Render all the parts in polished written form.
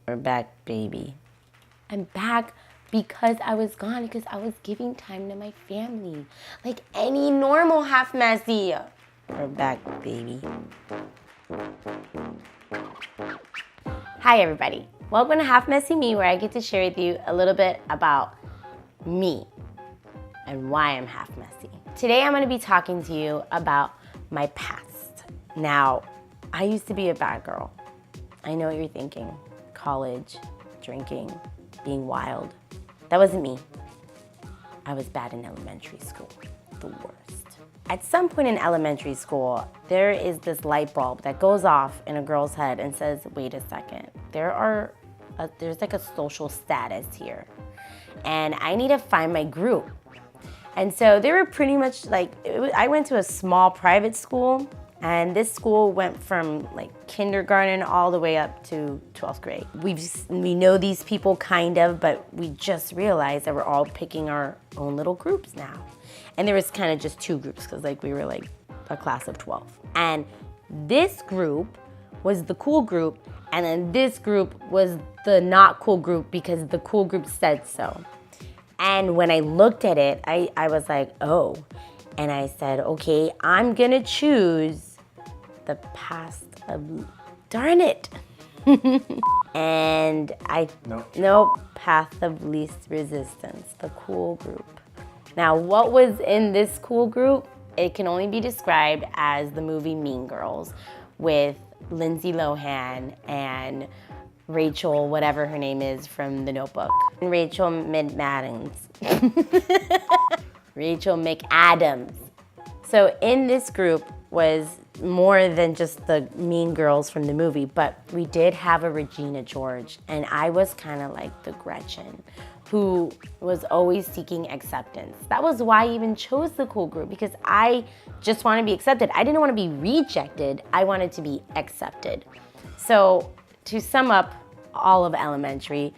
We're back, baby. I'm back because I was gone, because I was giving time to my family. Like any normal half messy. We're back, baby. Hi, everybody. Welcome to Half Messy Me, where I get to share with you a little bit about me and why I'm half messy. Today, I'm going to be talking to you about my past. Now, I used to be a bad girl. I know what you're thinking. College, drinking, being wild. That wasn't me. I was bad in elementary school. The worst. At some point in elementary school, there is this light bulb that goes off in a girl's head and says, wait a second, there's like a social status here. And I need to find my group. And so they were pretty much like, I went to a small private school, and this school went from like kindergarten all the way up to 12th grade. We know these people kind of, but we just realized that we're all picking our own little groups now. And there was kind of just two groups, because like we were like a class of 12. And this group was the cool group, and then this group was the not cool group because the cool group said so. And when I looked at it, I was like, oh. And I said, okay, I'm gonna choose the path of, darn it. And nope, path of least resistance, the cool group. Now, what was in this cool group? It can only be described as the movie Mean Girls with Lindsay Lohan and Rachel, whatever her name is from The Notebook. Rachel McAdams. Rachel McAdams. So in this group was more than just the mean girls from the movie, but we did have a Regina George, and I was kind of like the Gretchen, who was always seeking acceptance. That was why I even chose the cool group, because I just want to be accepted. I didn't want to be rejected. I wanted to be accepted. So to sum up all of elementary,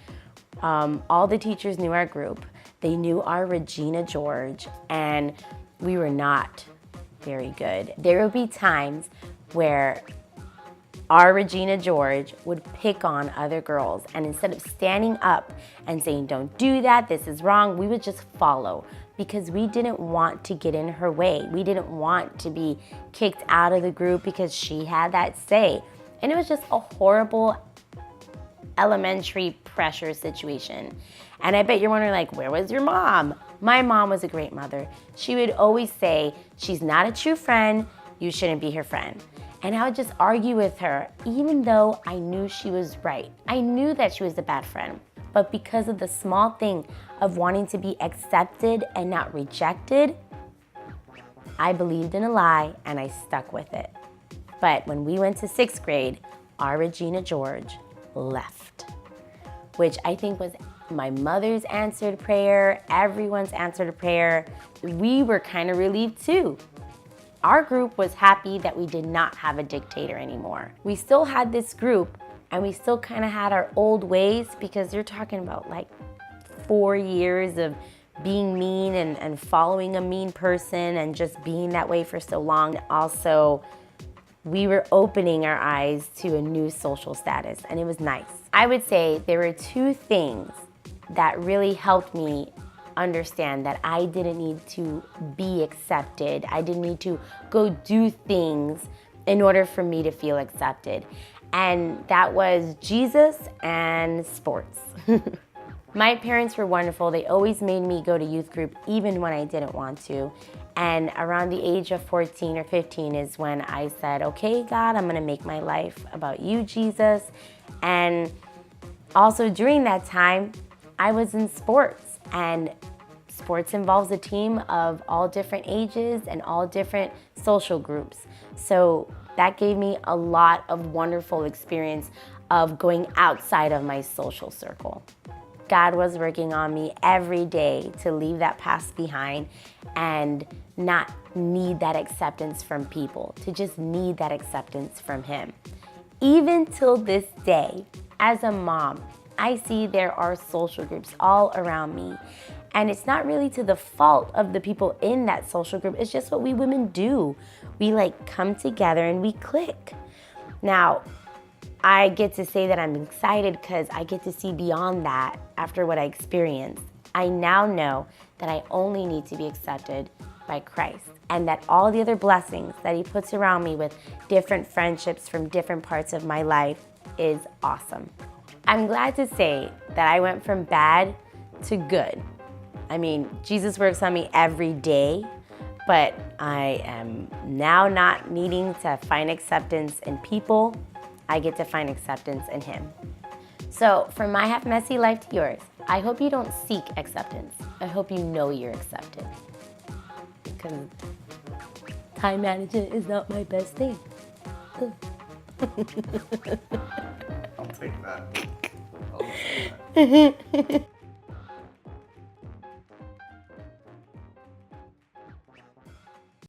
all the teachers knew our group. They knew our Regina George, and we were not very good. There would be times where our Regina George would pick on other girls, and instead of standing up and saying, don't do that, this is wrong, we would just follow, because we didn't want to get in her way. We didn't want to be kicked out of the group because she had that say. And it was just a horrible elementary pressure situation. And I bet you're wondering, like, where was your mom? My mom was a great mother. She would always say, she's not a true friend, you shouldn't be her friend. And I would just argue with her, even though I knew she was right. I knew that she was a bad friend, but because of the small thing of wanting to be accepted and not rejected, I believed in a lie and I stuck with it. But when we went to 6th grade, our Regina George left, which I think was my mother's answered prayer, everyone's answered prayer. We were kind of relieved too. Our group was happy that we did not have a dictator anymore. We still had this group, and we still kind of had our old ways, because you're talking about like 4 years of being mean and following a mean person and just being that way for so long. Also, we were opening our eyes to a new social status, and it was nice. I would say there were two things that really helped me understand that I didn't need to be accepted. I didn't need to go do things in order for me to feel accepted. And that was Jesus and sports. My parents were wonderful. They always made me go to youth group even when I didn't want to. And around the age of 14 or 15 is when I said, okay, God, I'm gonna make my life about you, Jesus. And also during that time, I was in sports, and sports involves a team of all different ages and all different social groups. So that gave me a lot of wonderful experience of going outside of my social circle. God was working on me every day to leave that past behind and not need that acceptance from people, to just need that acceptance from Him. Even till this day, as a mom, I see there are social groups all around me. And it's not really to the fault of the people in that social group. It's just what we women do. We like come together and we click. Now, I get to say that I'm excited because I get to see beyond that after what I experienced. I now know that I only need to be accepted by Christ, and that all the other blessings that he puts around me with different friendships from different parts of my life is awesome. I'm glad to say that I went from bad to good. I mean, Jesus works on me every day, but I am now not needing to find acceptance in people. I get to find acceptance in him. So from my half messy life to yours, I hope you don't seek acceptance. I hope you know you're accepted. Because time management is not my best thing. I'll take that. I'll take that.